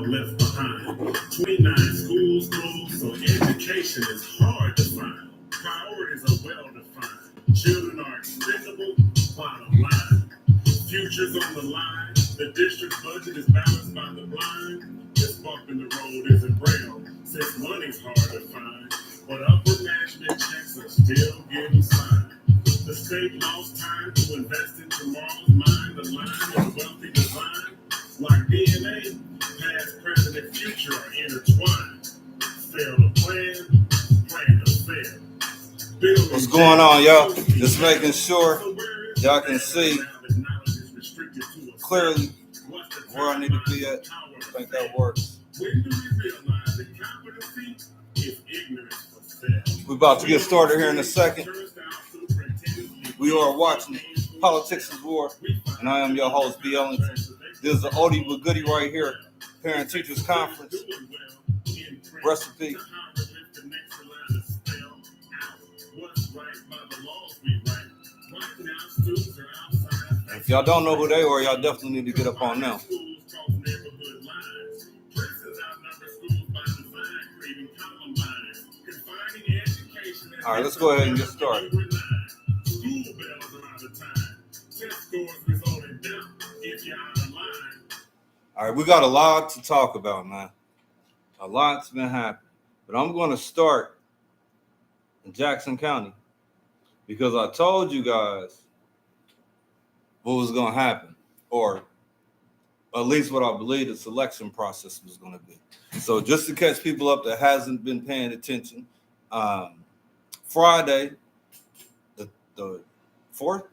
child left behind. 29 schools closed, so education is hard to find. Priorities are well defined. Children are expendable, bottom line. Futures on the line. The district budget is balanced by the blind. This bump in the road isn't braille, since money's hard to find. But upper management checks are still getting signed. The state lost time to invest in tomorrow's mind. The line is wealthy design. Like DNA, past, present, and future are intertwined. Fail to plan, plan to fail. What's going on, y'all? Just making sure y'all can see clearly where I need to be at. I think that works. We're about to get started here in a second. We are watching Politics is War, and I am your host, B. Ellington. This is the oldie but goodie right here, Parent Teachers Conference. Recipe. If y'all don't know who they are, y'all definitely need to get up on them. All right, let's go ahead and get started. All right, we got a lot to talk about, man. A lot's been happening. But I'm going to start in Jackson County because I told you guys what was going to happen, or at least what I believe the selection process was going to be. So just to catch people up that hasn't been paying attention, Friday, the fourth,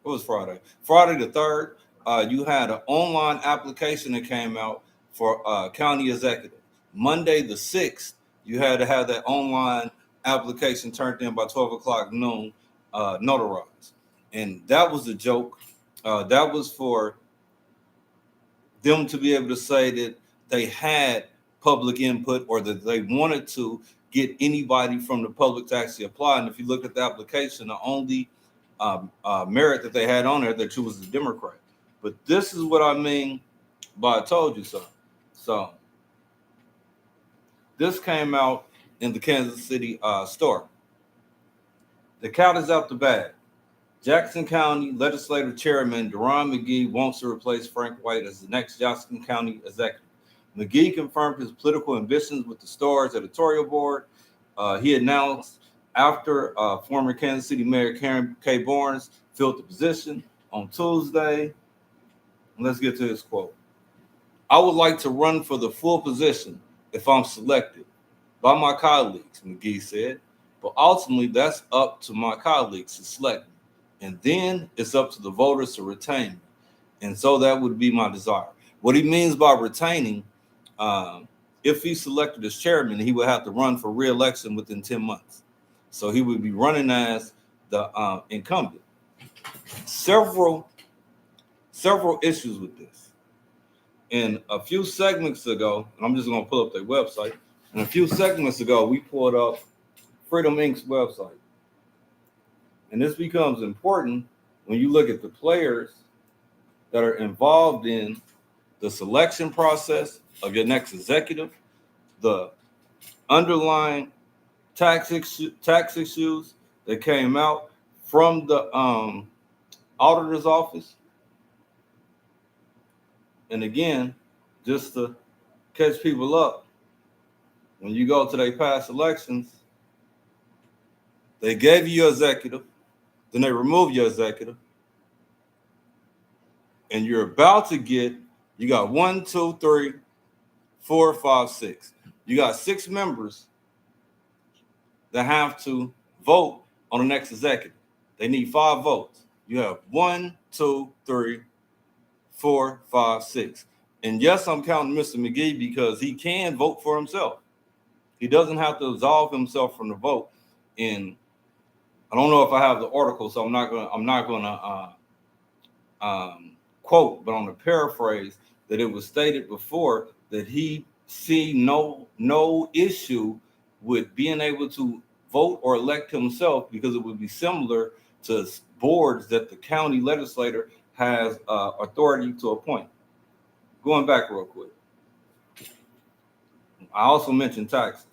what was Friday? Friday the 3rd, you had an online application that came out for county executive. Monday the 6th, you had to have that online application turned in by 12 o'clock noon, notarized. And that was a joke. That was for them to be able to say that they had public input or that they wanted to get anybody from the public to actually apply. And if you look at the application, the only merit that they had on there that you was a Democrat. But this is what I mean by I told you so. So this came out in the Kansas City Star. The cat is out the bag. Jackson County Legislative Chairman Deron McGee wants to replace Frank White as the next Jackson County executive. McGee confirmed his political ambitions with the Star's editorial board. He announced after former Kansas City Mayor Karen K. Barnes filled the position on Tuesday. Let's get to his quote. "I would like to run for the full position if I'm selected by my colleagues," McGee said. "But ultimately, that's up to my colleagues to select me. And then it's up to the voters to retain me. And so that would be my desire." What he means by retaining, if he's selected as chairman, he would have to run for re-election within 10 months. So he would be running as the incumbent. Several issues with this. And a few segments ago, and I'm just going to pull up their website. And a few segments ago, we pulled up Freedom Inc.'s website. And this becomes important when you look at the players that are involved in the selection process of your next executive, the underlying tax issues that came out from the auditor's office. And again, just to catch people up, when you go to their past elections, they gave you your executive, then they remove your executive, and you're about to get, you got 1, 2, 3, 4, 5, 6. You got 6 members that have to vote on the next executive. They need 5 votes. You have 1, 2, 3, 4, 5, 6. And yes, I'm counting Mr. McGee because he can vote for himself. He doesn't have to absolve himself from the vote. And I don't know if I have the article, so I'm not gonna quote, but on the paraphrase that it was stated before that he see no issue with being able to vote or elect himself because it would be similar to boards that the county legislator has authority to appoint. going back real quick. I also mentioned taxes.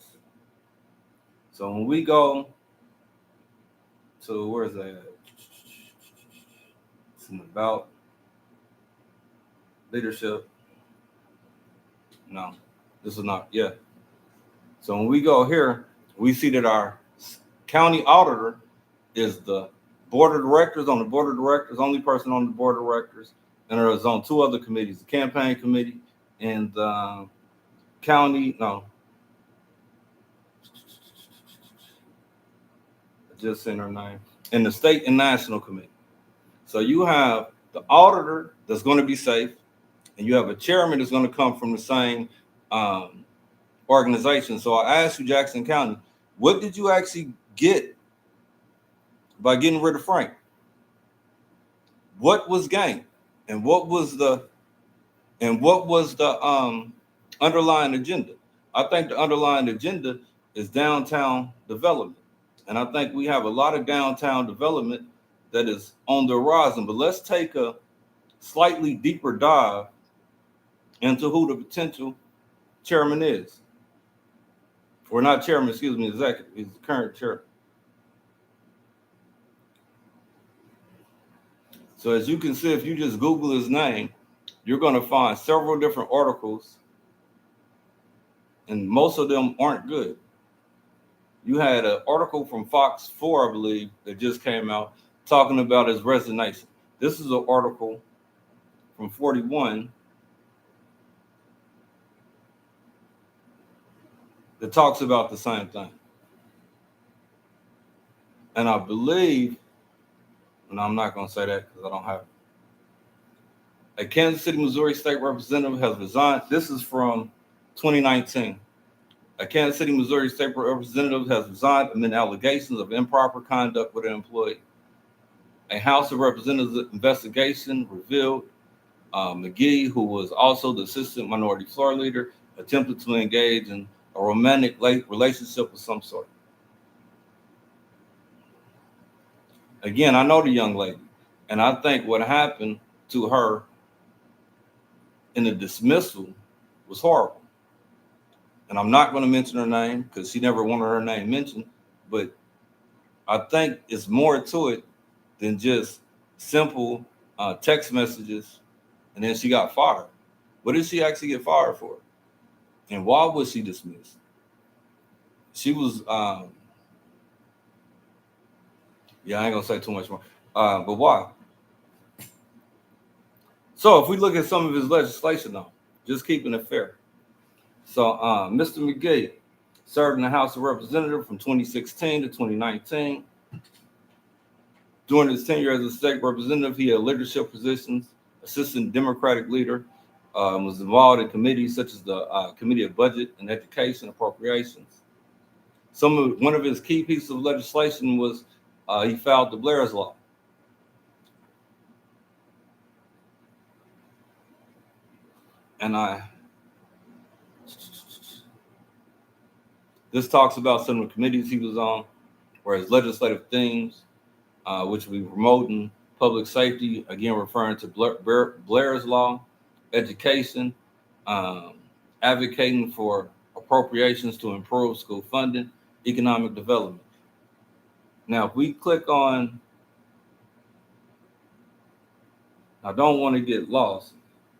So when we go to, where's that? It's about leadership. No, this is not. Yeah. So when we go here, we see that our county auditor is the board of directors. On the board of directors, only person on the board of directors, and there is on two other committees: the campaign committee and the county. No, I just sent her name. And the state and national committee. So you have the auditor that's going to be safe, and you have a chairman that's going to come from the same organization. So I asked you, Jackson County, what did you actually get by getting rid of Frank? What was gained, and what was the underlying agenda? I think the underlying agenda is downtown development, and I think we have a lot of downtown development that is on the horizon. But let's take a slightly deeper dive into who the potential chairman is, or not chairman, excuse me, executive. He's the current chair. So as you can see, if you just Google his name, you're going to find several different articles, and most of them aren't good. You had an article from Fox 4, I believe, that just came out talking about his resignation. This is an article from 41 that talks about the same thing. And I believe, and I'm not going to say that because I don't have it. A Kansas City, Missouri state representative has resigned. This is from 2019. A Kansas City, Missouri state representative has resigned amid allegations of improper conduct with an employee. A House of Representatives investigation revealed McGee, who was also the assistant minority floor leader, attempted to engage in a romantic relationship of some sort. Again, I know the young lady, and I think what happened to her in the dismissal was horrible. And I'm not going to mention her name because she never wanted her name mentioned, but I think it's more to it than just simple text messages, and then she got fired. What did she actually get fired for? And why was she dismissed? She was, yeah, I ain't gonna say too much more, but why? So if we look at some of his legislation, though, just keeping it fair. So Mr. McGee served in the House of Representatives from 2016 to 2019. During his tenure as a state representative, he had leadership positions, assistant Democratic leader, was involved in committees such as the Committee of Budget and Education Appropriations. One of his key pieces of legislation was he filed the Blair's Law. And this talks about some of the committees he was on, or his legislative themes, which we promoting public safety, again referring to Blair's Law, education, advocating for appropriations to improve school funding, economic development. Now, if we click on, I don't want to get lost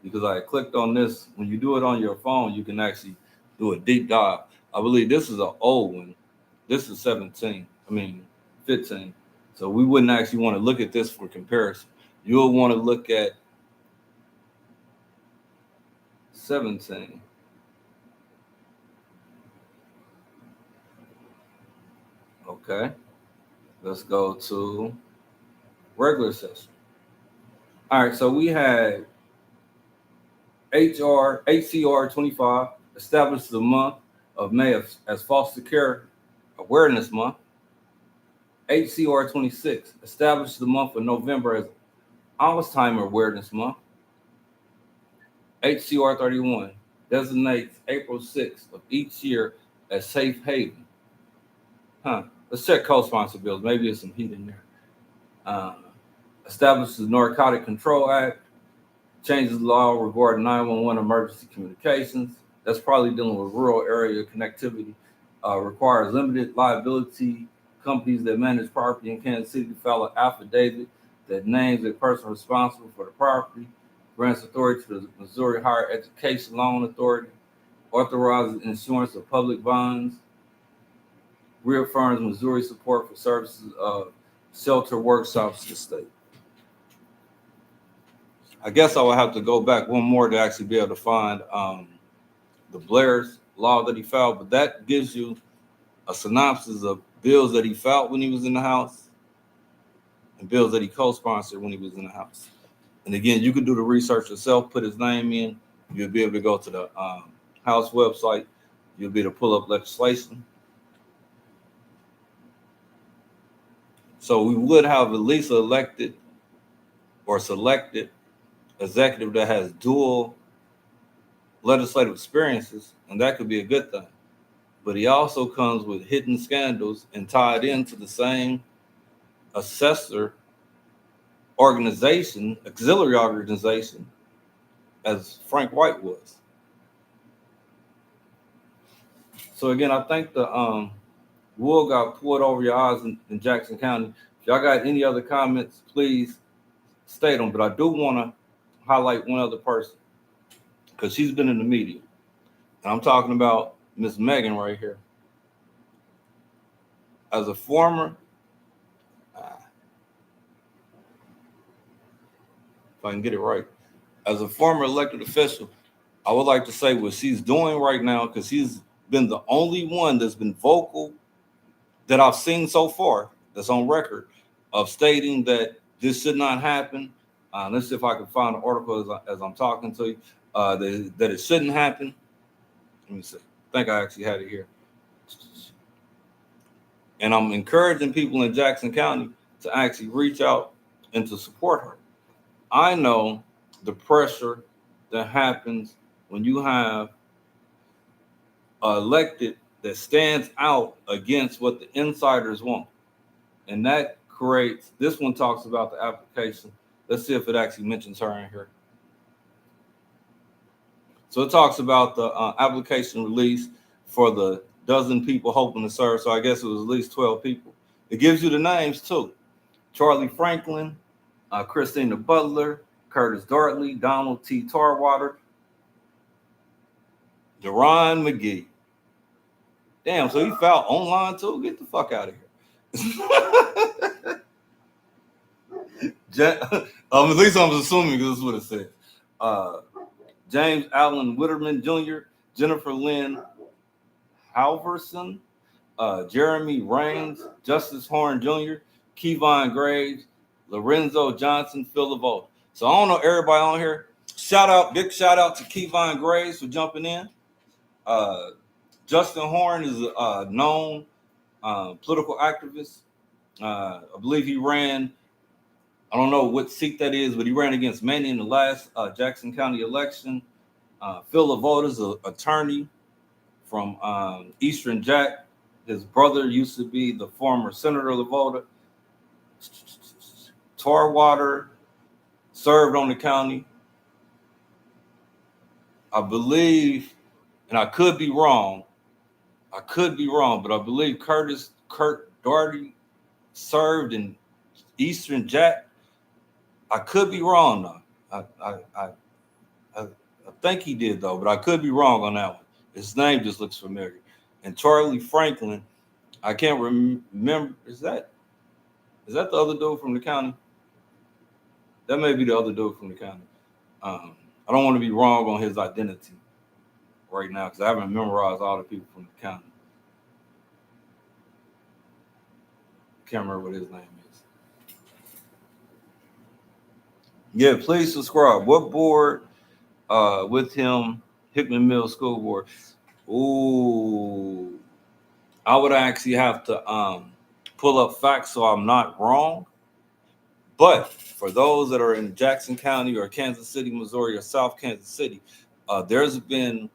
because I clicked on this. When you do it on your phone, you can actually do a deep dive. I believe this is an old one. This is 15. So we wouldn't actually want to look at this for comparison. You'll want to look at 17. Okay. Let's go to regular session. All right, so we had HCR 25 established the month of May as Foster Care Awareness Month. HCR 26 established the month of November as Alzheimer Awareness Month. HCR 31 designates April 6th of each year as Safe Haven. Let's check co-sponsor bills. Maybe there's some heat in there. Establishes the Narcotic Control Act changes the law regarding 911 emergency communications. That's probably dealing with rural area connectivity. Requires limited liability companies that manage property in Kansas City to file an affidavit that names a person responsible for the property, grants authority to the Missouri Higher Education Loan Authority, authorizes insurance of public bonds, reaffirms Missouri support for services of shelter workshops to the state. I guess I will have to go back one more to actually be able to find the Blair's law that he filed, but that gives you a synopsis of bills that he filed when he was in the House and bills that he co-sponsored when he was in the House. And again, you can do the research yourself, put his name in. You'll be able to go to the House website. You'll be able to pull up legislation. So we would have at least elected or selected executive that has dual legislative experiences, and that could be a good thing. But he also comes with hidden scandals and tied into the same assessor organization, auxiliary organization, as Frank White was. So again, I think the wool got pulled over your eyes in Jackson County. If y'all got any other comments, please state them. But I do want to highlight one other person because she's been in the media. And I'm talking about Miss Megan right here. As a former, if I can get it right, as a former elected official, I would like to say what she's doing right now, because she's been the only one that's been vocal that I've seen so far that's on record of stating that this should not happen. Let's see if I can find an article as I'm talking to you, that it shouldn't happen. Let me see. I think I actually had it here. And I'm encouraging people in Jackson County to actually reach out and to support her. I know the pressure that happens when you have an elected that stands out against what the insiders want. And that creates, this one talks about the application. Let's see if it actually mentions her in here. So it talks about the application release for the dozen people hoping to serve. So I guess it was at least 12 people. It gives you the names too. Charlie Franklin, Christina Butler, Curtis Dartley, Donald T. Tarwater, Deron McGee. Damn, so he filed online too? Get the fuck out of here. At least I'm assuming because this is what it says. James Allen Witterman Jr., Jennifer Lynn Halverson, Jeremy Raines, Justice Horn Jr., Kevon Graves, Lorenzo Johnson, Phil Lavoda. So I don't know everybody on here. Big shout out to Kevon Graves for jumping in. Justin Horn is a known political activist. I believe he ran, I don't know what seat that is, but he ran against Manny in the last Jackson County election. Phil Lavoda is an attorney from Eastern Jack. His brother used to be the former Senator Lavoda. Tarwater served on the county. I believe, and I could be wrong, but I believe Kurt Doherty served in Eastern Jack. I could be wrong though. I think he did though, but I could be wrong on that one. His name just looks familiar. And Charlie Franklin, I can't remember. Is that the other dude from the county? That may be the other dude from the county. I don't want to be wrong on his identity right now because I haven't memorized all the people from the county. Can't remember what his name is. Yeah, please subscribe. What board with him? Hickman Mill School Board. Ooh, I would actually have to pull up facts so I'm not wrong. But for those that are in Jackson County or Kansas City, Missouri, or South Kansas City, there's been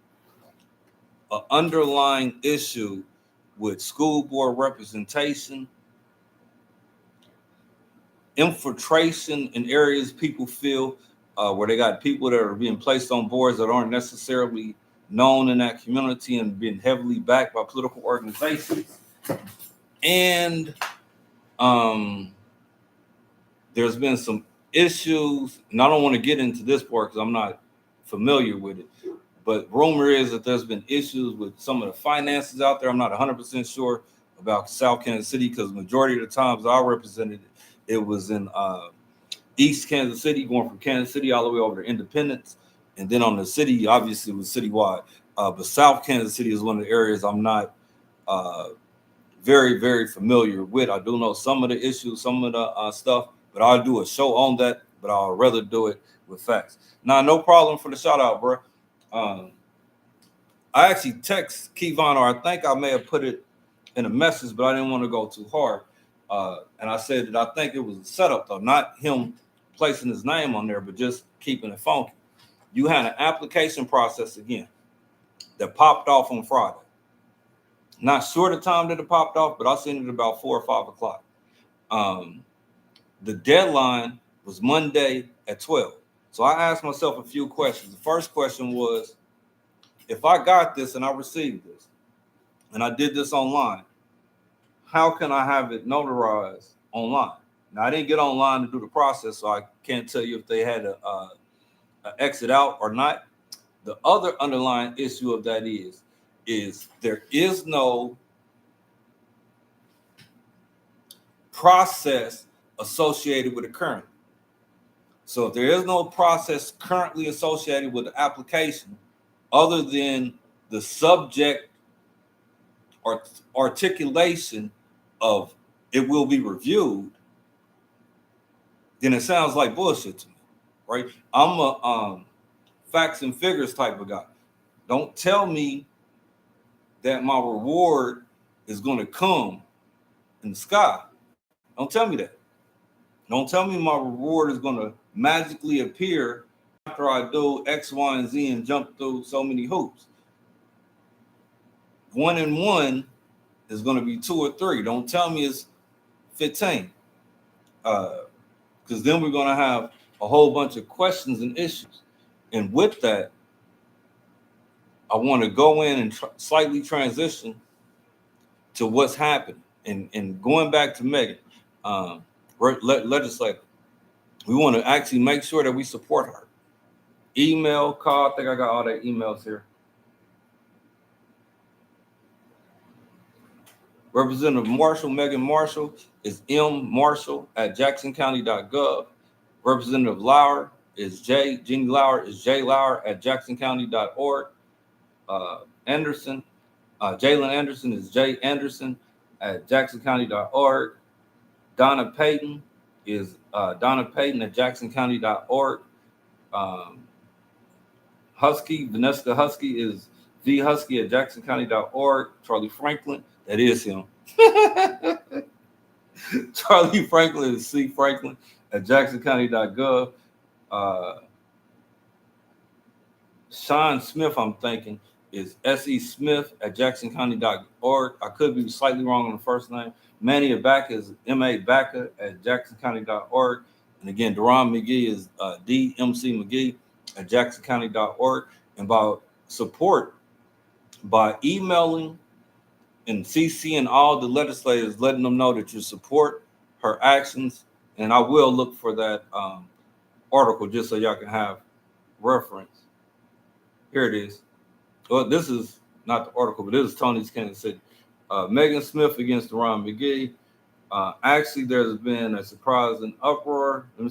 an underlying issue with school board representation, infiltration in areas people feel where they got people that are being placed on boards that aren't necessarily known in that community and being heavily backed by political organizations. And there's been some issues, and I don't want to get into this part because I'm not familiar with it, but rumor is that there's been issues with some of the finances out there. I'm not 100% sure about South Kansas City because majority of the times I represented it was in East Kansas City, going from Kansas City all the way over to Independence, and then on the city, obviously, it was citywide. But South Kansas City is one of the areas I'm not very, very familiar with. I do know some of the issues, some of the stuff, but I'll do a show on that. But I'll rather do it with facts. Now, no problem for the shout out, bro. I actually text Kevon, or I think I may have put it in a message, but I didn't want to go too hard. And I said that I think it was a setup, though, not him placing his name on there, but just keeping it funky. You had an application process again that popped off on Friday. Not sure the time that it popped off, but I seen it about 4 or 5 o'clock. The deadline was Monday at 12. So I asked myself a few questions. The first question was, if I got this and I received this, and I did this online, how can I have it notarized online? Now, I didn't get online to do the process, so I can't tell you if they had a exit out or not. The other underlying issue of that is there is no process associated with it currently. So if there is no process currently associated with the application, other than the subject or articulation of it will be reviewed, then it sounds like bullshit to me, right? I'm a facts and figures type of guy. Don't tell me that my reward is going to come in the sky. Don't tell me that. Don't tell me my reward is going to magically appear after I do X, Y, and Z and jump through so many hoops. 1 and 1 is going to be 2 or 3. Don't tell me it's 15. Because then we're going to have a whole bunch of questions and issues. And with that, I want to go in and slightly transition to what's happening. And going back to Megan, legislator, we want to actually make sure that we support her. Email, call, I think I got all the emails here. Representative Marshall, Megan Marshall, is mmarshall@jacksoncounty.gov. Representative Lauer is Jeannie Lauer is jlauer@jacksoncounty.org. Anderson, Jalen Anderson is janderson@jacksoncounty.org. Donna Payton is Donna Payton@jacksoncounty.org. Husky, Vanessa Husky is vhusky@jacksoncounty.org. Charlie Franklin, that is him. Charlie Franklin is cfranklin@jacksoncounty.gov. Sean Smith, I'm thinking, is SESmith@jacksoncounty.org. I could be slightly wrong on the first name. Manny Abaca is MABaca@jacksoncounty.org. And again, Deron McGee is DMC McGee@jacksoncounty.org. And by support, by emailing and CCing all the legislators, letting them know that you support her actions. And I will look for that article just so y'all can have reference. Here it is. Well, this is not the article, but this is Tony's Kansas City. Megan Smith against Deron McGee. Actually, there's been a surprising uproar. Let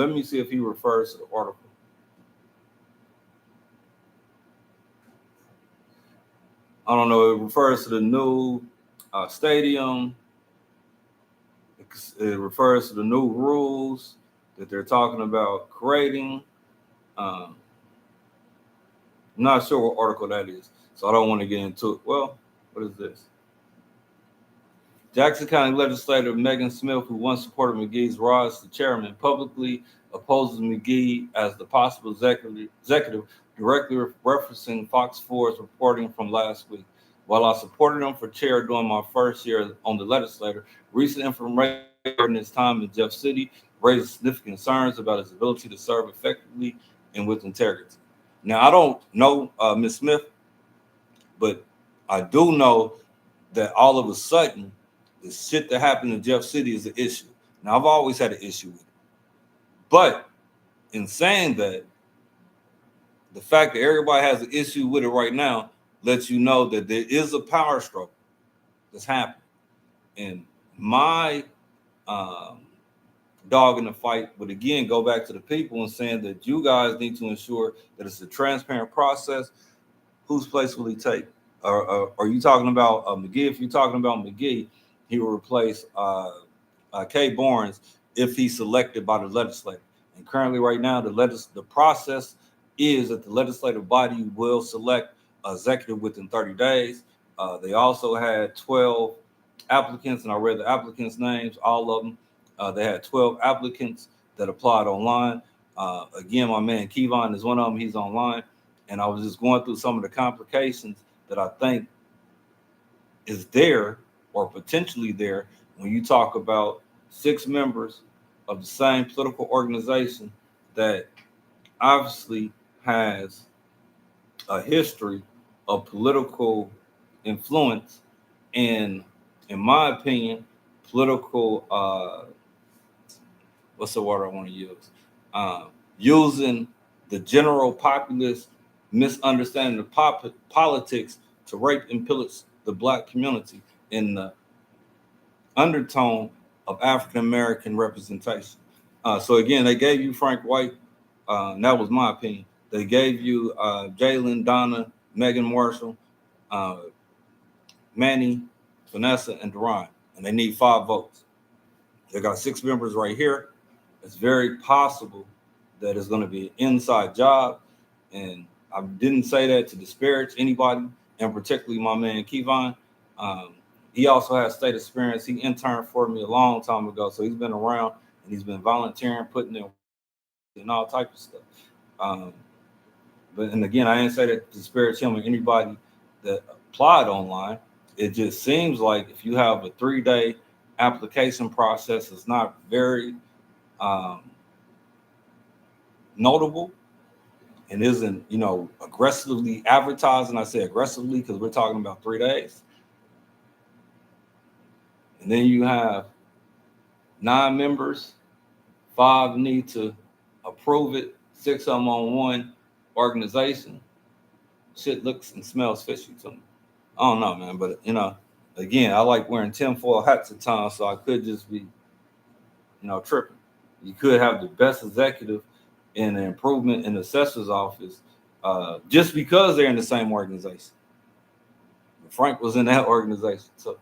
me see if he refers to the article. I don't know. It refers to the new stadium. It refers to the new rules that they're talking about creating. I'm not sure what article that is, so I don't want to get into it. Well, what is this? Jackson County legislator Megan Smith, who once supported McGee's rise to chairman, publicly opposes McGee as the possible executive, directly referencing Fox 4's reporting from last week. While I supported him for chair during my first year on the legislature, recent information in his time in Jeff City raises significant concerns about his ability to serve effectively and with integrity. Now, I don't know Ms. Smith, but I do know that all of a sudden, the shit that happened in Jeff City is an issue. Now, I've always had an issue with it. But in saying that, the fact that everybody has an issue with it right now lets you know that there is a power struggle that's happening. And my dog in the fight would again go back to the people and saying that you guys need to ensure that it's a transparent process. Whose place will he take? Are you talking about McGee? If you're talking about McGee, he will replace Kay Barnes if he's selected by the legislature. And currently, right now, the process is that the legislative body will select an executive within 30 days. They also had 12 applicants, and I read the applicants' names, all of them. They had 12 applicants that applied online. Again, my man Kevon is one of them. He's online. And I was just going through some of the complications that I think is there or potentially there when you talk about 6 members of the same political organization that obviously has a history of political influence and, in my opinion, political, what's the word I want to use? Using the general populace misunderstanding of politics to rape and pillage the Black community in the undertone of African American representation. So again, they gave you Frank White. That was my opinion. They gave you Jalen, Donna, Megan Marshall, Manny, Vanessa, and Deron, and they need 5 votes. They got 6 members right here. It's very possible that it's going to be an inside job, and I didn't say that to disparage anybody, and particularly my man Kevon. He also has state experience. He interned for me a long time ago, so he's been around and he's been volunteering, putting in and all type of stuff. And again, I didn't say that to disparage him or anybody that applied online. It just seems like if you have a 3-day application process, it's not very notable and isn't, aggressively advertised. And I say aggressively because we're talking about 3 days. And then you have 9 members, 5 need to approve it, 6 of them on one organization. Shit looks and smells fishy to me. I don't know, man, but again, I like wearing tinfoil hats at times, so I could just be, tripping. You could have the best executive in an improvement in the assessor's office just because they're in the same organization. Frank was in that organization, so.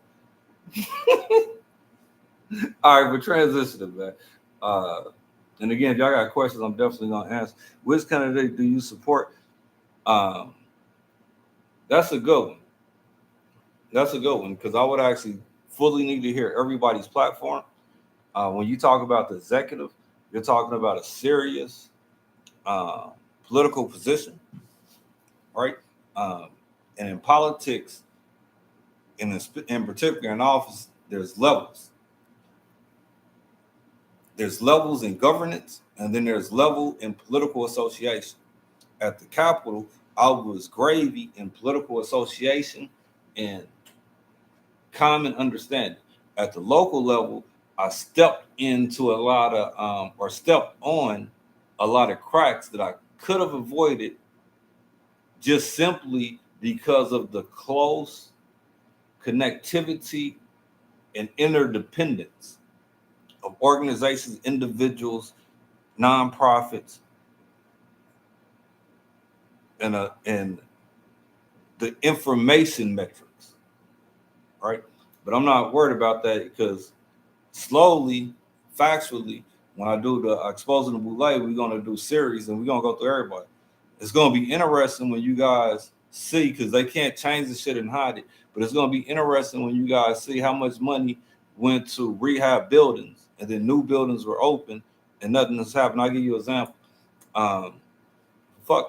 All right, but transitioning, man. And again, if y'all got questions, I'm definitely gonna ask. Which candidate do you support? That's a good one. That's a good one because I would actually fully need to hear everybody's platform. When you talk about the executive, you're talking about a serious political position, right? And in politics, in particular in office, there's levels. There's levels in governance, and then there's level in political association. At the Capitol, I was gravy in political association and common understanding. At the local level, I stepped into stepped on a lot of cracks that I could have avoided just simply because of the close connectivity and interdependence of organizations, individuals, nonprofits, and the information metrics, right? But I'm not worried about that because slowly, factually, when I do the Exposing the Boule, we're going to do series and we're going to go through everybody. It's going to be interesting when you guys see, because they can't change the shit and hide it, but it's going to be interesting when you guys see how much money went to rehab buildings and then new buildings were open and nothing has happened. I'll give you an example.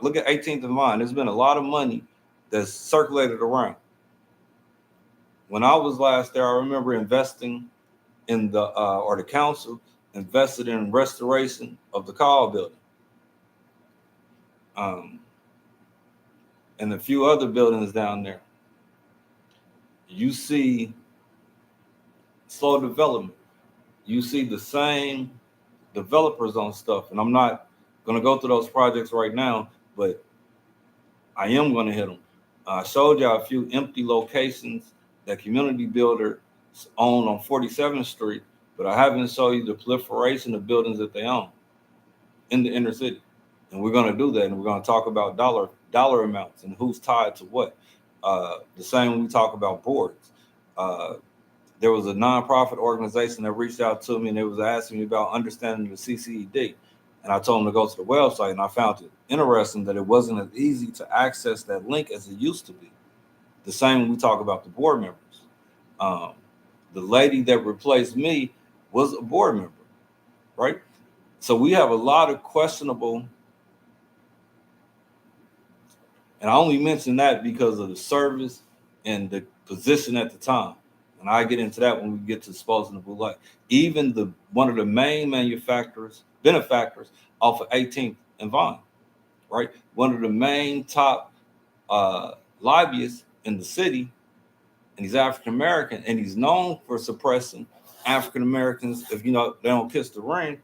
Look at 18th and Vine. There's been a lot of money that's circulated around. When I was last there, I remember investing in the council invested in restoration of the Call building, and a few other buildings down there. You see slow development. You see the same developers on stuff, and I'm not going to go through those projects right now, but I am going to hit them. I showed y'all a few empty locations that community builders own on 47th Street, but I haven't shown you the proliferation of buildings that they own in the inner city. And we're going to do that, and we're going to talk about dollar amounts and who's tied to what. The same when we talk about boards. There was a nonprofit organization that reached out to me, and they was asking me about understanding the CCED. And I told them to go to the website, and I found it interesting that it wasn't as easy to access that link as it used to be. The same when we talk about the board members. The lady that replaced me was a board member, right? So we have a lot of questionable, and I only mention that because of the service and the position at the time. And I get into that when we get to disposing of blue light. Even one of the main benefactors off of 18th and Vine, right? One of the main top lobbyists in the city, and he's African American, and he's known for suppressing African Americans. If they don't kiss the ring,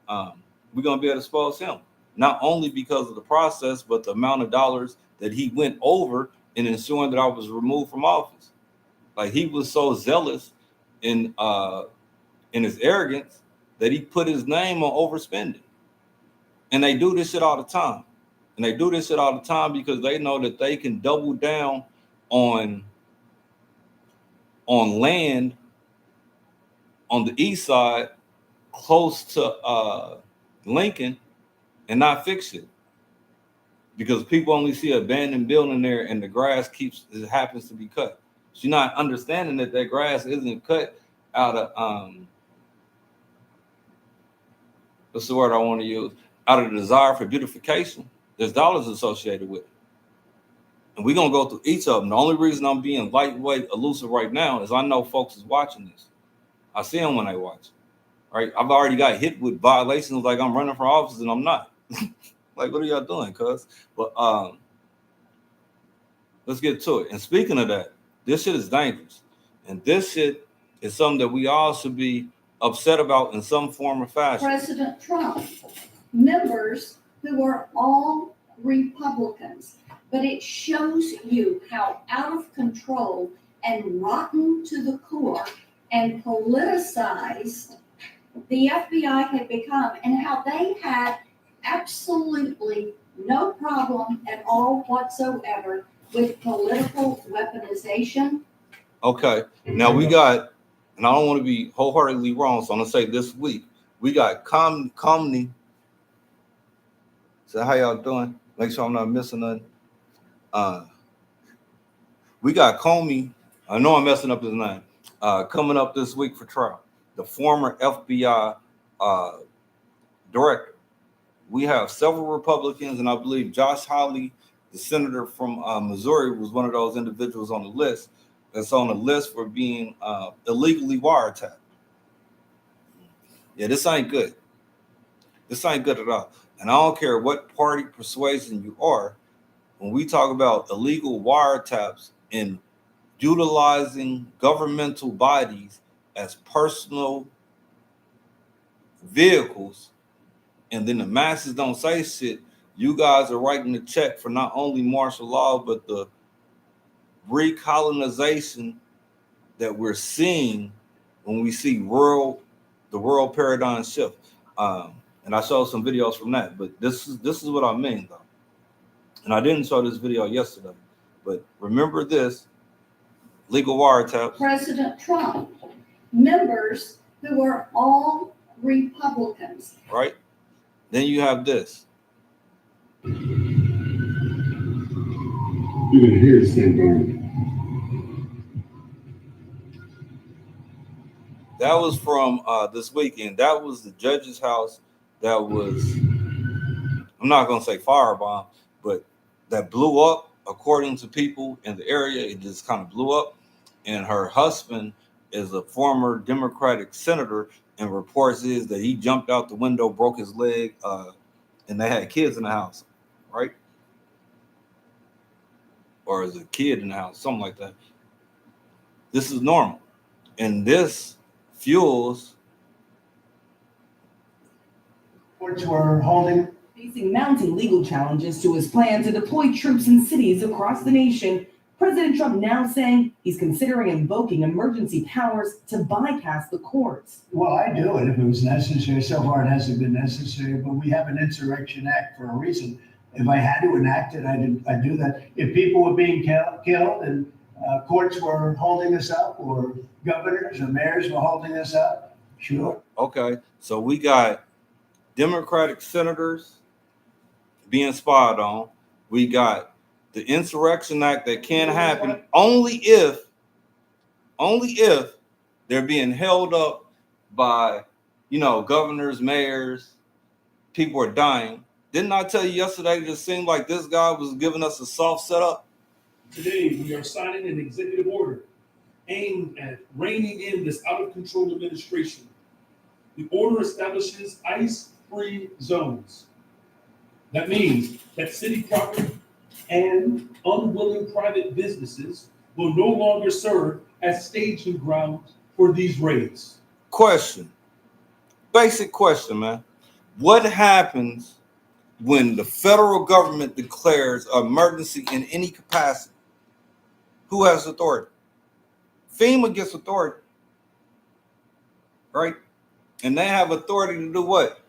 we're gonna be able to expose him. Not only because of the process, but the amount of dollars that he went over in ensuring that I was removed from office. Like, he was so zealous in his arrogance that he put his name on overspending. And they do this shit all the time. And they do this shit all the time because they know that they can double down on land on the east side close to Lincoln and not fix it. Because people only see an abandoned building there and the grass happens to be cut. So you're not understanding that grass isn't cut out of what's the word I want to use? Out of the desire for beautification. There's dollars associated with it. And we're gonna go through each of them. The only reason I'm being lightweight, elusive right now is I know folks is watching this. I see them when they watch. Right? I've already got hit with violations like I'm running for office and I'm not. Like, what are y'all doing, cuz? But let's get to it. And speaking of that, this shit is dangerous. And this shit is something that we all should be upset about in some form or fashion. President Trump, members who are all Republicans, but it shows you how out of control and rotten to the core and politicized the FBI had become, and how they had absolutely no problem at all whatsoever with political weaponization. Okay, now we got, and I don't want to be wholeheartedly wrong, so I'm gonna say this week we got Comey. So how y'all doing? Make sure I'm not missing nothing. We got Comey. I know I'm messing up his name. Coming up this week for trial. The former FBI director. We have several Republicans, and I believe Josh Hawley, the senator from Missouri, was one of those individuals on the list that's on the list for being illegally wiretapped. Yeah, this ain't good. This ain't good at all. And I don't care what party persuasion you are, when we talk about illegal wiretaps and utilizing governmental bodies as personal vehicles, and then the masses don't say shit, you guys are writing the check for not only martial law, but the recolonization that we're seeing when we see the world paradigm shift. And I showed some videos from that, but this is what I mean, though. And I didn't show this video yesterday, but remember this: legal wiretaps. President Trump, members who are all Republicans. Right? Then you have this. You're gonna hear the same thing. That was from this weekend. That was the judge's house. That was, I'm not gonna say firebomb, but that blew up. According to people in the area, it just kind of blew up. And her husband is a former Democratic senator and reports is that he jumped out the window, broke his leg, and they had kids in the house, right? Or is a kid in the house, something like that. This is normal, and this fuels. Courts were holding. Facing mounting legal challenges to his plan to deploy troops in cities across the nation, President Trump now saying he's considering invoking emergency powers to bypass the courts. Well, I do it if it was necessary. So far, it hasn't been necessary, but we have an Insurrection Act for a reason. If I had to enact it, I'd do that. If people were being killed and courts were holding us up, or governors or mayors were holding us up, sure. Okay, so we got Democratic senators being spied on. We got the Insurrection Act that can happen only if they're being held up by, governors, mayors, people are dying. Didn't I tell you yesterday that it seemed like this guy was giving us a soft setup? Today, we are signing an executive order aimed at reining in this out-of-control administration. The order establishes ICE-free zones. That means that city property and unwilling private businesses will no longer serve as staging grounds for these raids. Question. Basic question, man. What happens when the federal government declares an emergency in any capacity? Who has authority? FEMA gets authority, right? And they have authority to do what?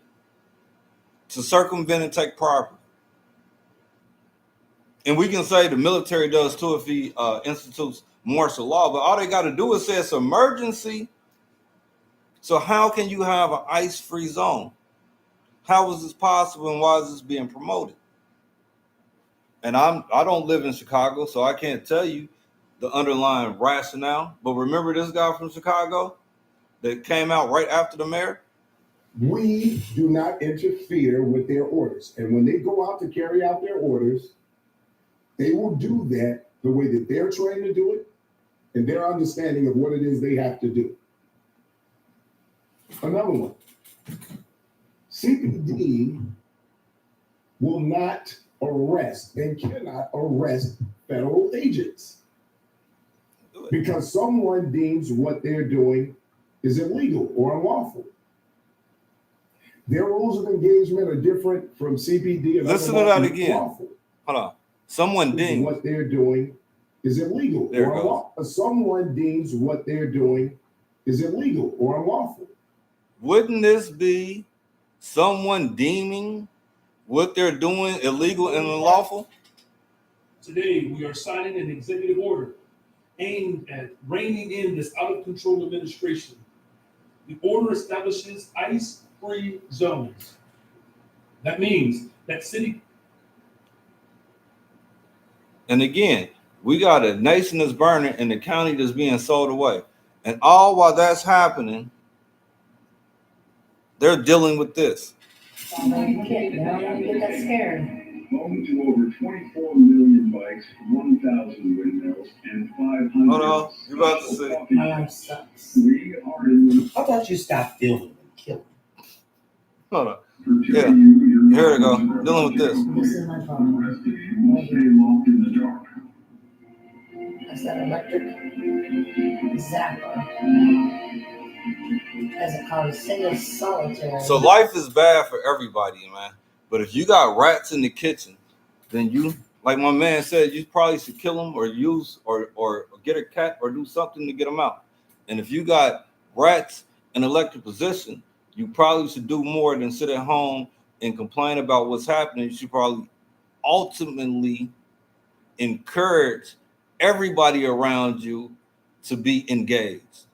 To circumvent and take property. And we can say the military does too if he institutes martial law, but all they got to do is say it's emergency. So how can you have an ICE-free zone? How is this possible, and why is this being promoted? And I don't live in Chicago, so I can't tell you the underlying rationale. But remember this guy from Chicago that came out right after the mayor? We do not interfere with their orders. And when they go out to carry out their orders, they will do that the way that they're trained to do it and their understanding of what it is they have to do. Another one. CPD will not arrest and cannot arrest federal agents because someone deems what they're doing is illegal or unlawful. Their rules of engagement are different from CPD. Listen to that again. Hold on. Someone deems what they're doing is illegal there or unlawful. Someone deems what they're doing is illegal or unlawful. Wouldn't this be someone deeming what they're doing illegal and unlawful? Today, we are signing an executive order aimed at reining in this out-of-control administration. The order establishes ICE-free zones. That means that city. And again, we got a nation that's burning and the county that's being sold away. And all while that's happening, they're dealing with this. Now you get that scared. Home to over 24 million bikes, 1,000 windmills, and 500. Hold on, you about to say. Alarm stops. We are in the. How about you stop filming and killing? Hold on. Yeah. Here we go. Dealing with this. This is my phone. The rest of you will stay locked in the dark. That's that electric zapper. As it called, single solitary. So life is bad for everybody, man. But if you got rats in the kitchen, then you, like my man said, you probably should kill them or use or get a cat or do something to get them out. And if you got rats in elected position, you probably should do more than sit at home and complain about what's happening. You should probably ultimately encourage everybody around you to be engaged.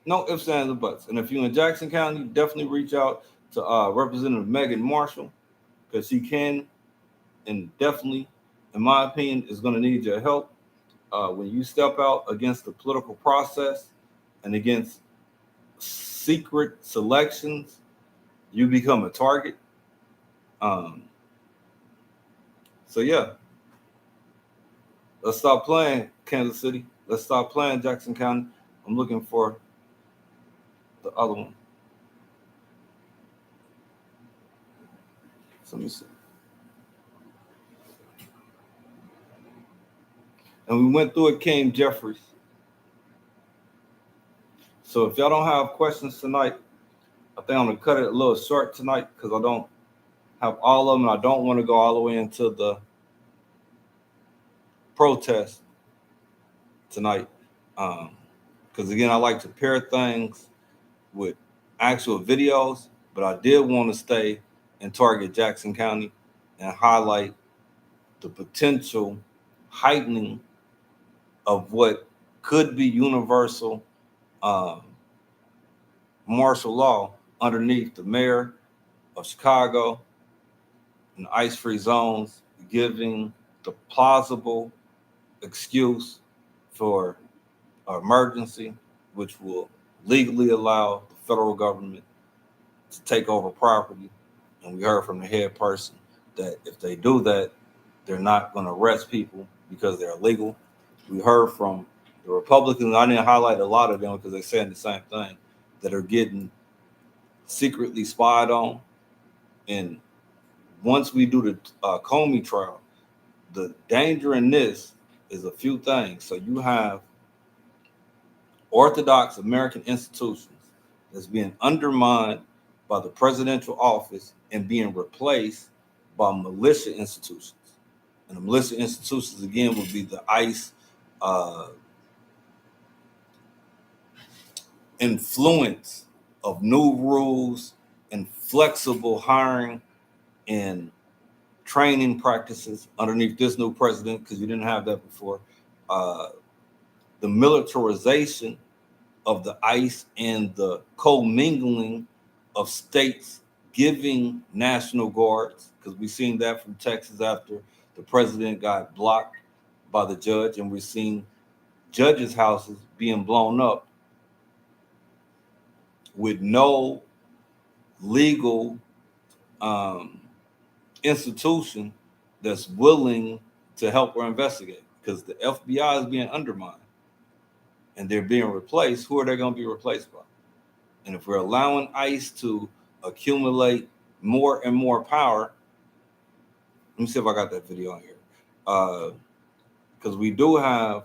No ifs, ands, or buts. And if you're in Jackson County, definitely reach out to Representative Megan Marshall, because she can and definitely, in my opinion, is going to need your help when you step out against the political process and against secret selections. You become a target. So yeah, let's stop playing Kansas City. Let's stop playing Jackson County. I'm looking for the other one. So let me see. And we went through it, King Jeffries. So if y'all don't have questions tonight, I think I'm gonna cut it a little short tonight because I don't have all of them. And I don't want to go all the way into the protest tonight. Because again, I like to pair things with actual videos, but I did want to stay and target Jackson County and highlight the potential heightening of what could be universal martial law underneath the mayor of Chicago and ice-free zones, giving the plausible excuse for emergency, which will legally allow the federal government to take over property. And we heard from the head person that if they do that, they're not going to arrest people because they're illegal. We heard from the Republicans, I didn't highlight a lot of them because they're saying the same thing, that are getting secretly spied on. And once we do the Comey trial, the danger in this is a few things. So you have orthodox American institutions that's being undermined by the presidential office and being replaced by militia institutions. And the militia institutions, again, would be the ICE influence of new rules and flexible hiring and training practices underneath this new president, because you didn't have that before. The militarization of the ICE and the commingling of states giving National Guards, because we've seen that from Texas after the president got blocked by the judge, and we've seen judges' houses being blown up with no legal institution that's willing to help or investigate, because the FBI is being undermined and they're being replaced. Who are they going to be replaced by? And if we're allowing ICE to accumulate more and more power, let me see if I got that video on here. Because we do have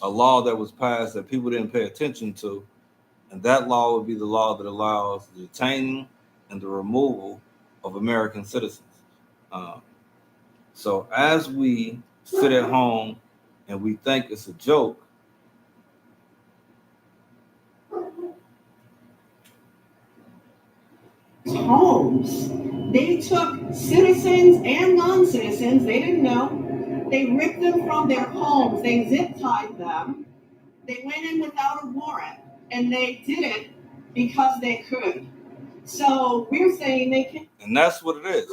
a law that was passed that people didn't pay attention to, and that law would be the law that allows the detaining and the removal of American citizens. So as we sit at home and we think it's a joke, homes. They took citizens and non-citizens, they didn't know. They ripped them from their homes, they zip tied them. They went in without a warrant, and they did it because they could. So we're saying they can. And that's what it is.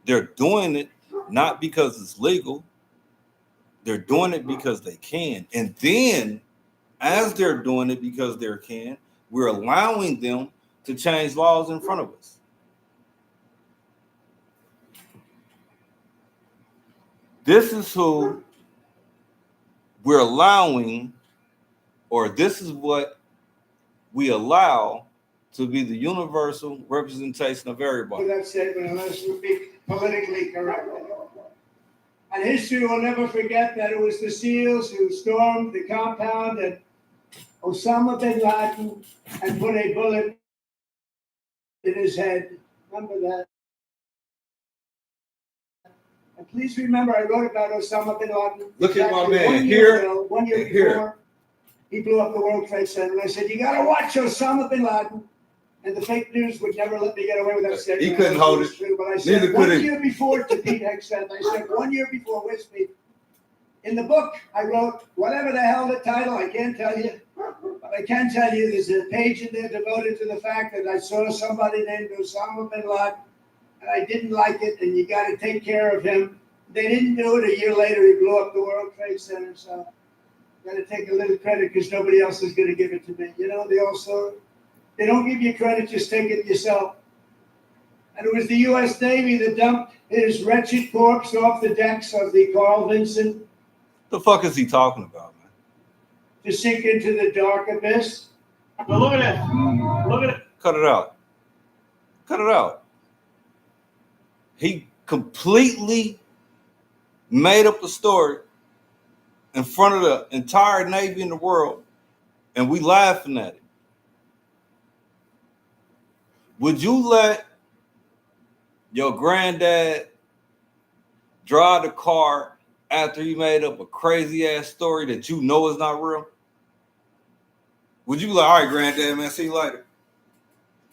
They're doing it not because it's legal. They're doing it because they can. And then as they're doing it because they can, we're allowing them to change laws in front of us. This is who we're allowing, or this is what we allow to be the universal representation of everybody. That statement, unless you be politically correct. And history will never forget that it was the SEALs who stormed the compound at Osama bin Laden and put a bullet in his head. Remember that? And please remember, I wrote about Osama bin Laden. Look at my exactly man 1 year here, ago, 1 year here. before he blew up the World Trade Center. And I said, you got to watch Osama bin Laden. And the fake news would never let me get away with that statement. He couldn't hold it. True, but I Neither said could 1 he. year before to Pete Hegseth. I said 1 year before Wispy. In the book, I wrote whatever the hell the title, I can't tell you. But I can tell you there's a page in there devoted to the fact that I saw somebody named Osama bin Laden and I didn't like it, and you got to take care of him. They didn't do it. A year later, he blew up the World Trade Center. So got to take a little credit because nobody else is going to give it to me. You know, they don't give you credit, just take it yourself. And it was the U.S. Navy that dumped his wretched corpse off the decks of the Carl Vinson. The fuck is he talking about, man? to sink into the dark abyss? But look at that. Look at it. Cut it out. Cut it out. He completely made up a story in front of the entire Navy in the world, and we laughing at it. Would you let your granddad drive the car after he made up a crazy ass story that you know is not real? Would you be like, all right, granddad, man, see you later?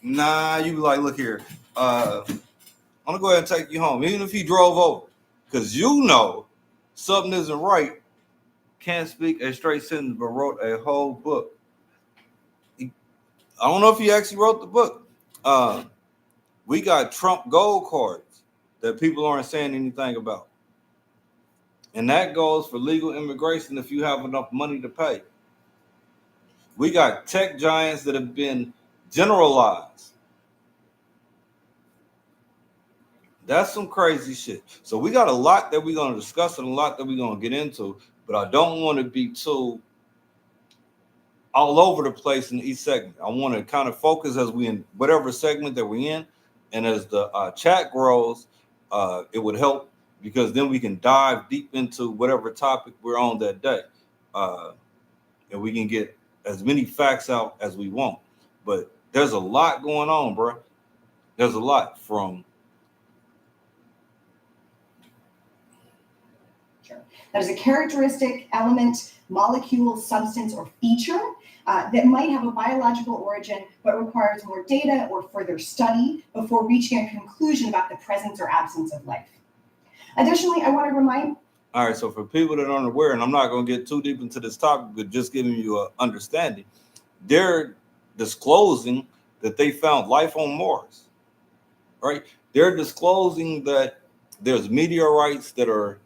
Nah, you be like, look here, I'm gonna go ahead and take you home, even if he drove over, because you know something isn't right. Can't speak a straight sentence, but wrote a whole book. I don't know if he actually wrote the book. We got Trump gold cards that people aren't saying anything about. And that goes for legal immigration if you have enough money to pay. We got tech giants that have been generalized. That's some crazy shit. So we got a lot that we're going to discuss and a lot that we're going to get into, but I don't want to be too all over the place in each segment. I want to kind of focus as we in whatever segment that we're in, and as the chat grows, it would help because then we can dive deep into whatever topic we're on that day, and we can get as many facts out as we want. But there's a lot going on, bro. There's a lot from. There's a characteristic, element, molecule, substance, or feature that might have a biological origin but requires more data or further study before reaching a conclusion about the presence or absence of life. Additionally, I want to remind. All right, so for people that aren't aware, and I'm not going to get too deep into this topic, but just giving you an understanding, they're disclosing that they found life on Mars, right? They're disclosing that there's meteorites that are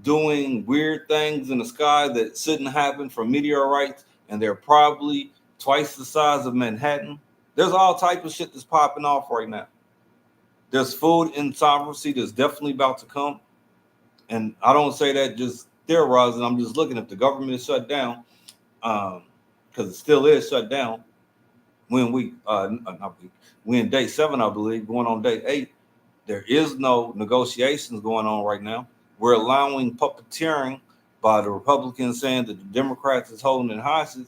doing weird things in the sky that shouldn't happen from meteorites, and they're probably twice the size of Manhattan. There's all type of shit that's popping off right now. There's food insovereignty that's definitely about to come. And I don't say that just theorizing. I'm just looking if the government is shut down, because it still is shut down. When we in day 7, I believe, going on day 8, there is no negotiations going on right now. We're allowing puppeteering by the Republicans saying that the Democrats is holding it hostage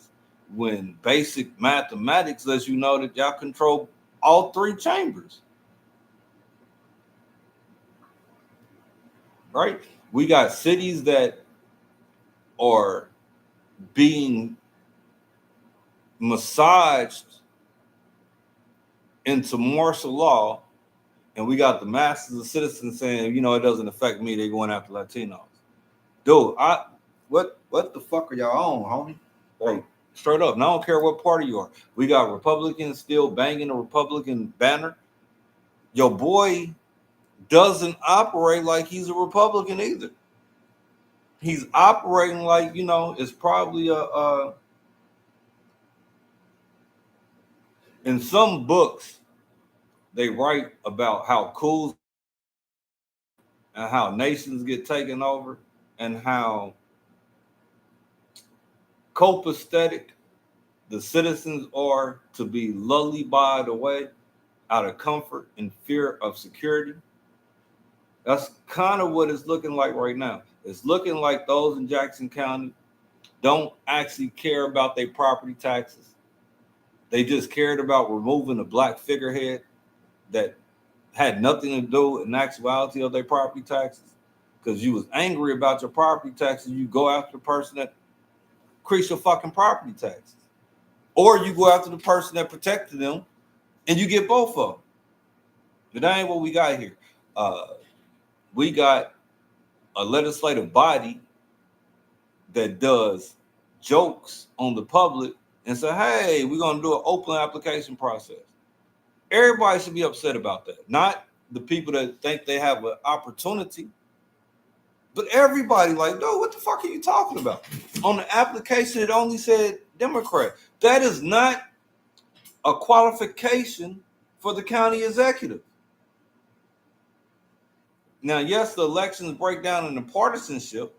when basic mathematics lets you know that y'all control all 3 chambers. Right? We got cities that are being massaged into martial law, and we got the masses of citizens saying, you know, it doesn't affect me. They're going after Latinos. Dude, what the fuck are y'all on, homie? Like, straight up. And I don't care what party you are. We got Republicans still banging the Republican banner. Your boy doesn't operate like he's a Republican either. He's operating like, you know, it's probably in some books, they write about how cool and how nations get taken over and how copacetic the citizens are to be lullabied away out of comfort and fear of security. That's kind of what it's looking like right now. It's looking like those in Jackson County don't actually care about their property taxes. They just cared about removing a black figurehead that had nothing to do in actuality of their property taxes. Because you was angry about your property taxes, you go after the person that increased your fucking property taxes. Or you go after the person that protected them and you get both of them. But that ain't what we got here. We got a legislative body that does jokes on the public and say, hey, we're going to do an open application process. Everybody should be upset about that. Not the people that think they have an opportunity, but everybody like, dude, what the fuck are you talking about? On the application, it only said Democrat. That is not a qualification for the county executive. Now, yes, the elections break down into partisanship,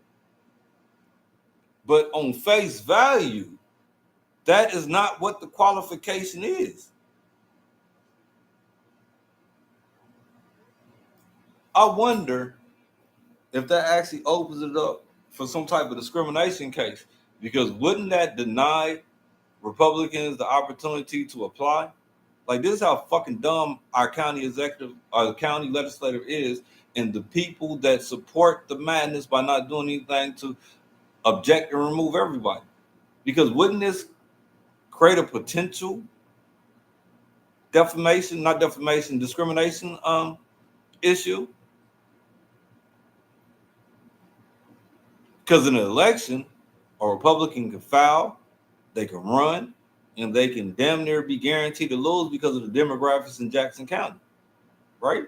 But on face value, that is not what the qualification is. I wonder if that actually opens it up for some type of discrimination case, because wouldn't that deny Republicans the opportunity to apply? Like, this is how fucking dumb our county executive or the county legislative is, and the people that support the madness by not doing anything to object and remove everybody. Because wouldn't this create a potential discrimination issue? Because in an election, a Republican can foul, they can run, and they can damn near be guaranteed to lose because of the demographics in Jackson County, right?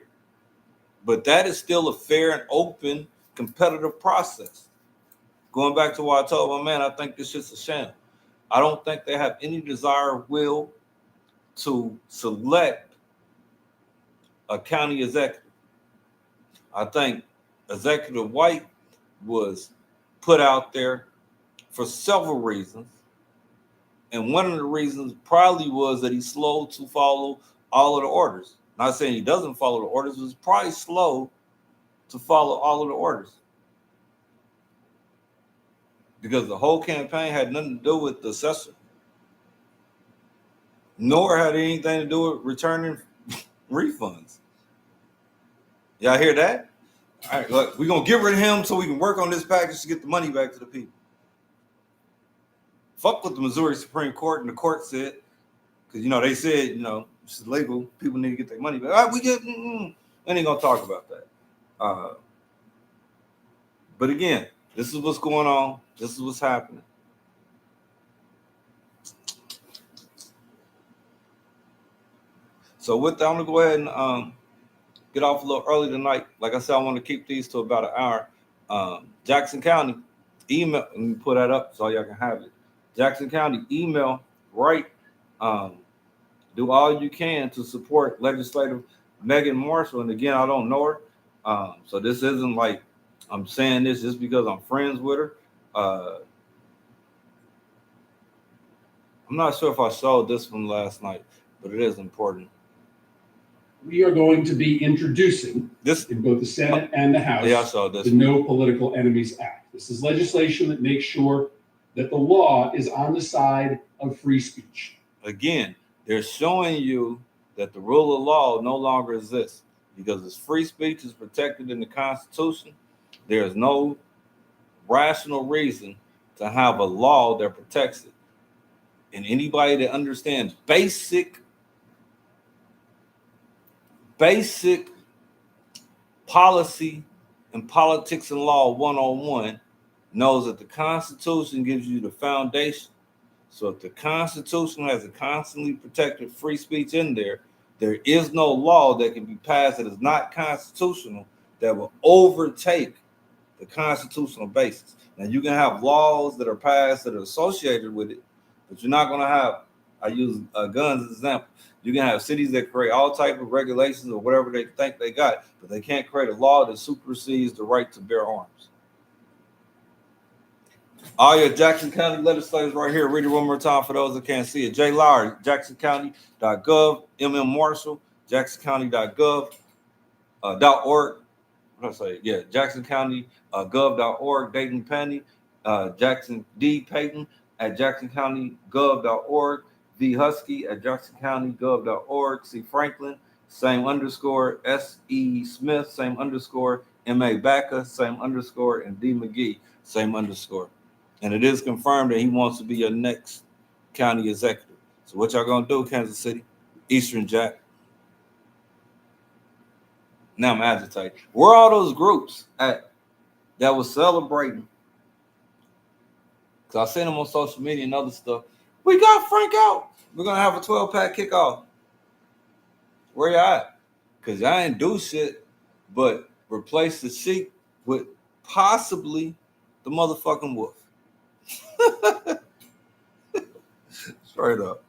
But that is still a fair and open competitive process. Going back to what I told my man, I think this shit's a sham. I don't think they have any desire or will to select a county executive. I think Executive White was put out there for several reasons. And one of the reasons probably was that he's slow to follow all of the orders. Not saying he doesn't follow the orders, but he's probably slow to follow all of the orders. Because the whole campaign had nothing to do with the assessor, nor had anything to do with returning refunds. Y'all hear that? All right, look, we're going to get rid of him so we can work on this package to get the money back to the people. Fuck what the Missouri Supreme Court and the court said, because, they said, it's illegal. People need to get their money back. All right, we ain't going to talk about that. But again, this is what's going on. This is what's happening. So with that, I'm going to go ahead and get off a little early tonight. Like I said, I want to keep these to about an hour. Jackson County, email, let me put that up so y'all can have it. Jackson County, email, write, do all you can to support legislative Megan Marshall. And again, I don't know her. So this isn't like I'm saying this just because I'm friends with her. I'm not sure if I showed this one last night, but it is important. We are going to be introducing this in both the Senate and the House, yeah, I saw this. The No Political Enemies Act. This is legislation that makes sure that the law is on the side of free speech. Again, they're showing you that the rule of law no longer exists because as free speech is protected in the Constitution, there is no rational reason to have a law that protects it. And anybody that understands basic policy and politics and law 101 knows that the Constitution gives you the foundation. So if the Constitution has a constantly protected free speech in there, there is no law that can be passed that is not constitutional that will overtake the constitutional basis. Now you can have laws that are passed that are associated with it, but you're not going to have, I use guns as an example. You can have cities that create all type of regulations or whatever they think they got, but they can't create a law that supersedes the right to bear arms. All your Jackson County legislators right here. Read it one more time for those that can't see it. Jay Lowry, jacksoncounty.gov. M.M. Marshall, jacksoncounty.gov. .org. What did I say? Yeah, jacksoncounty.gov.org. Dayton Penny, Jackson D. Payton at jacksoncounty.gov.org. V. Husky at jacksoncounty.gov.org. C. Franklin, same underscore. S.E. Smith, same underscore. M.A. Baca, same underscore. And D. McGee, same underscore. And it is confirmed that he wants to be your next county executive. So what y'all gonna do, Kansas City? Eastern Jack. Now I'm agitated. Where are all those groups at that was celebrating? Because I seen them on social media and other stuff. We got Frank out. We're gonna have a 12-pack kickoff. Where y'all at? Because y'all ain't do shit but replace the sheep with possibly the motherfucking wolf. Straight up.